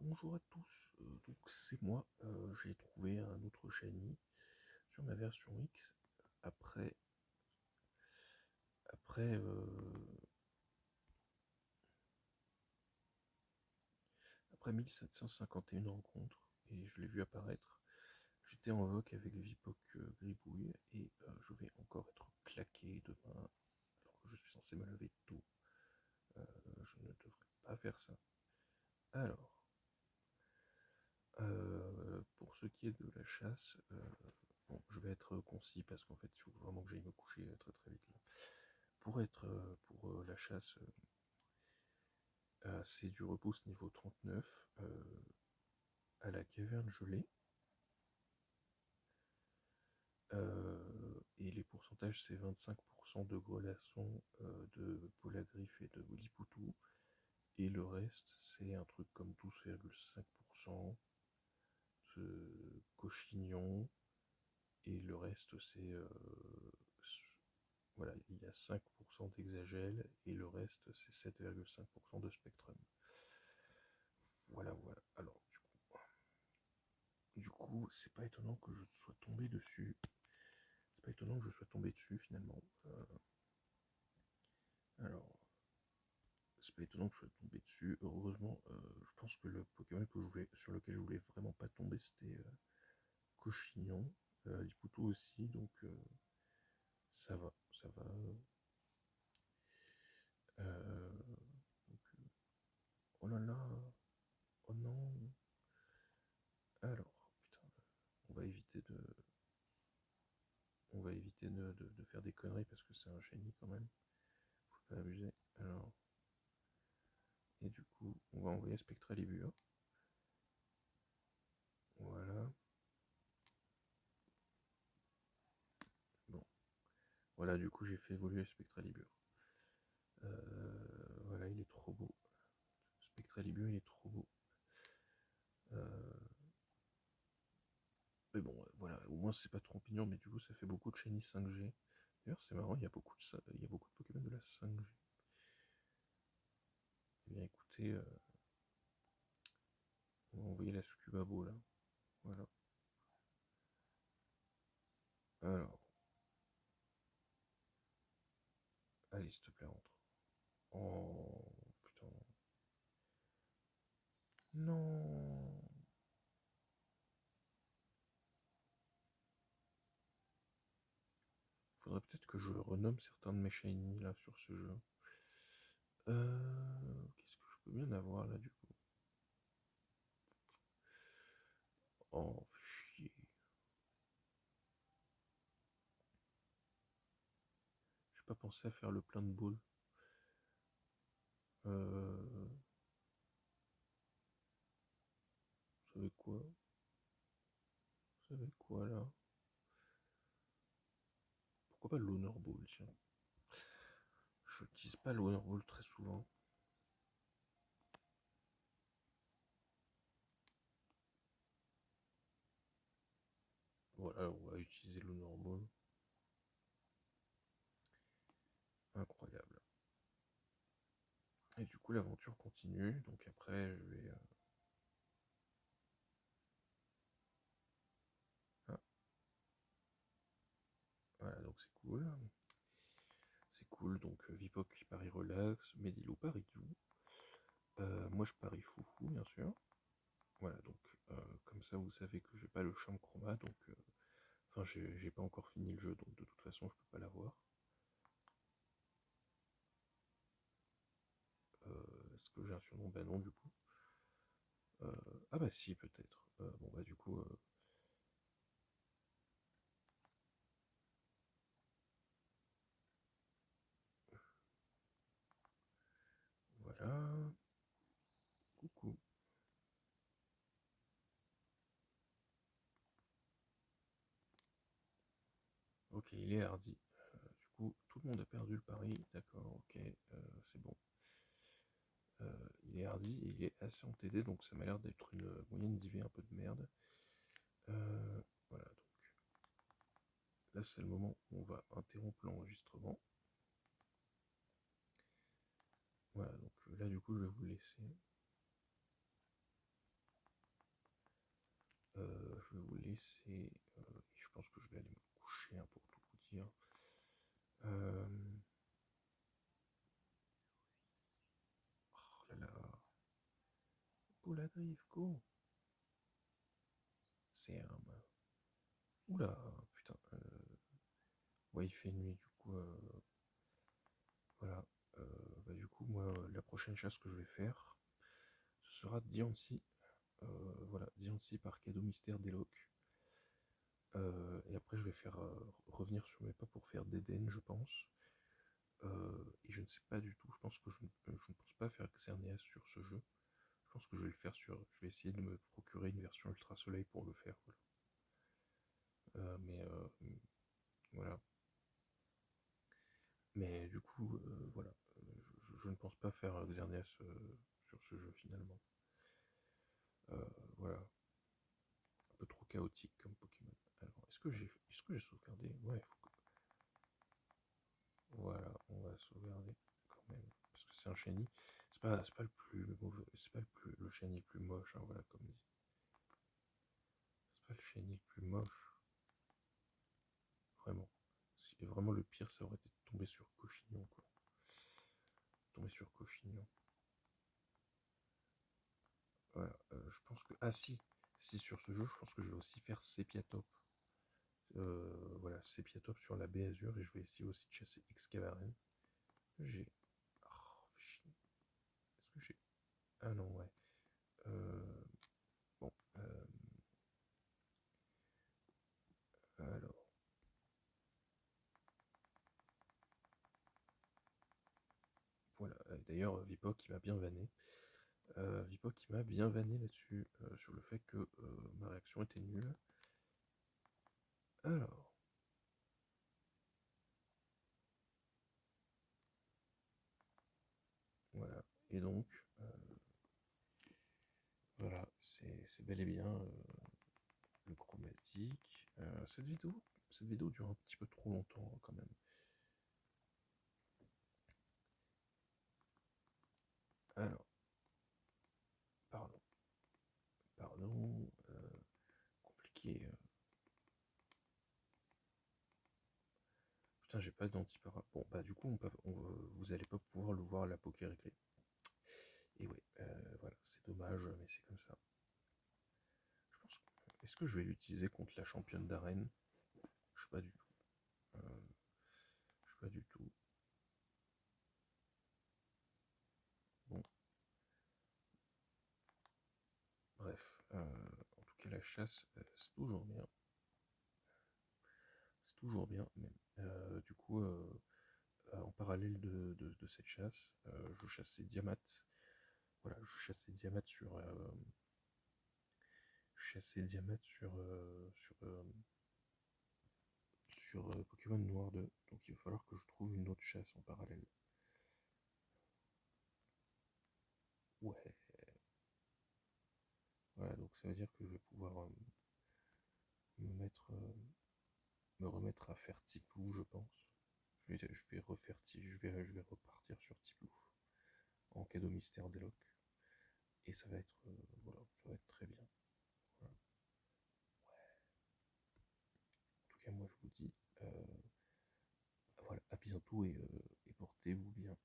Bonjour à tous, donc c'est moi, j'ai trouvé un autre shiny sur ma version X après, après, après 1751 rencontres, et je l'ai vu apparaître. J'étais en voc avec Vipok Gribouille, et je vais encore être claqué demain, alors que je suis censé me lever tôt. Je ne devrais pas faire ça. Alors, pour ce qui est de la chasse, bon, je vais être concis parce qu'en fait, il faut vraiment que j'aille me coucher très très vite là. Pour la chasse, c'est du repousse niveau 39 à la caverne gelée. Et les pourcentages, c'est 25% de grelasson, de polagriffe et de wilipoutou. Et le reste, c'est un truc comme 12,5% de cochignon. Et le reste, c'est voilà, il y a 5% d'hexagel et le reste c'est 7,5% de spectrum. Voilà, voilà. Alors, du coup, c'est pas étonnant que je sois tombé dessus. C'est pas étonnant que je sois tombé dessus finalement. Alors, c'est pas étonnant que je sois tombé dessus. Heureusement, je pense que le Pokémon sur lequel je voulais vraiment pas tomber, c'était Cochignon, Lipoutou aussi, donc ça va, ça va. Donc, oh là là, oh non. Alors, putain, on va éviter de, de faire des conneries parce que c'est un génie quand même. Faut pas abuser. Alors, et du coup, on va envoyer Spectralibur. Voilà. Bon. Voilà, du coup, j'ai fait évoluer Spectralibur. Voilà, il est trop beau. Spectralibur, il est trop beau. Mais bon, voilà, au moins c'est pas trop pignon, mais du coup, ça fait beaucoup de shiny 5G. D'ailleurs, c'est marrant, il y a beaucoup de Pokémon de la 5G. Eh bien, écoutez, on va envoyer la Scubabo là. Voilà. Alors, allez, s'il te plaît, rentre. Oh, putain. Non. Faudrait peut-être que je renomme certains de mes shiny là sur ce jeu. Qu'est-ce que je peux bien avoir là du coup? Oh, fait chier. J'ai pas pensé à faire le plein de boules. Vous savez quoi? Vous savez quoi là? Pourquoi pas le l'honneur ball, tiens. Je n'utilise pas le l'honneur ball très souvent. Voilà, on va utiliser l'honneur ball. Incroyable. Et du coup, l'aventure continue. Donc après, je vais. Ah, voilà, donc c'est cool. C'est cool. Donc Vipok qui parie relax, Medilou parie tout. Moi, je parie foufou, bien sûr. Voilà, donc comme ça, vous savez que j'ai pas le charme chroma, donc. Enfin, j'ai pas encore fini le jeu, donc de toute façon, je peux pas l'avoir. Est-ce que j'ai un surnom? Bah non, du coup. Ah bah si, peut-être. Bon bah du coup, voilà. Coucou. Ok, il est hardi. Du coup, tout le monde a perdu le pari. D'accord, ok, c'est bon. Il est hardi, il est assez en TD, donc ça m'a l'air d'être une moyenne d'IV un peu de merde. Voilà, donc là c'est le moment où on va interrompre l'enregistrement. Voilà, donc là du coup je vais vous laisser. je vais vous laisser. Je pense que je vais aller me coucher hein, pour tout vous dire. Oh là là. Poulagriffe, go. C'est un. Oula, putain. Ouais, il fait nuit, du coup. Voilà. Du coup, moi, la prochaine chasse que je vais faire, ce sera Diancie. Voilà, Diancie par Cadeau Mystère d'Eloc. Et après, je vais faire revenir sur mes pas pour faire d'Eden, je pense. Et je ne sais pas du tout, je pense que je ne pense pas faire Xerneas sur ce jeu. Je pense que je vais le faire sur. Je vais essayer de me procurer une version Ultra Soleil pour le faire. Mais voilà. Mais du coup, voilà. Je ne pense pas faire Xerneas sur ce jeu finalement. Voilà. Un peu trop chaotique comme Pokémon. Alors, est-ce que j'ai sauvegardé? Ouais, voilà, on va sauvegarder quand même. Parce que c'est un shiny. C'est pas le plus mauvais. C'est pas le shiny le plus moche, hein, voilà, comme dit. C'est pas le shiny le plus moche. Vraiment. Si vraiment le pire, ça aurait été de tomber sur Cochignon, quoi. Tomber sur Cochignon. Voilà. Je pense que. Ah si. Si sur ce jeu, je pense que je vais aussi faire Sepiatop. Voilà, Sepiatop sur la baie Azur. Et je vais essayer aussi de chasser Excavaren. J'ai. Oh, est-ce que j'ai. Ah non, ouais. Bon. Alors. Voilà. D'ailleurs, Vipok, il m'a bien vanné. Vipok, il m'a bien vanné là-dessus. Sur le fait que ma réaction était nulle. Alors. Voilà. Et donc. Voilà. C'est bel et bien le chromatique. Cette vidéo dure un petit peu trop longtemps hein, quand même. Alors, pardon, compliqué. Putain, j'ai pas d'antipara. Bon, bah du coup, vous allez pas pouvoir le voir à la Pokéréclé. Et ouais, voilà, c'est dommage, mais c'est comme ça. Est-ce que je vais l'utiliser contre la championne d'arène? Je sais pas du tout. Je sais pas du tout. Bon, bref. En tout cas, la chasse, c'est toujours bien. C'est toujours bien, même. Du coup, en parallèle de cette chasse, je chassais Diamat. Voilà, je chassais Diamat sur Pokémon Noir 2. Donc il va falloir que je trouve une autre chasse en parallèle. Ouais. Voilà, donc ça veut dire que je vais pouvoir me mettre, me remettre à faire Tipou, je pense. Je vais refaire, je vais repartir sur Tipou en cadeau mystère d'Eloc. Et ça va être, voilà, ça va être très bien. Voilà. En tout cas, moi je vous dis, voilà, à bientôt et portez-vous bien.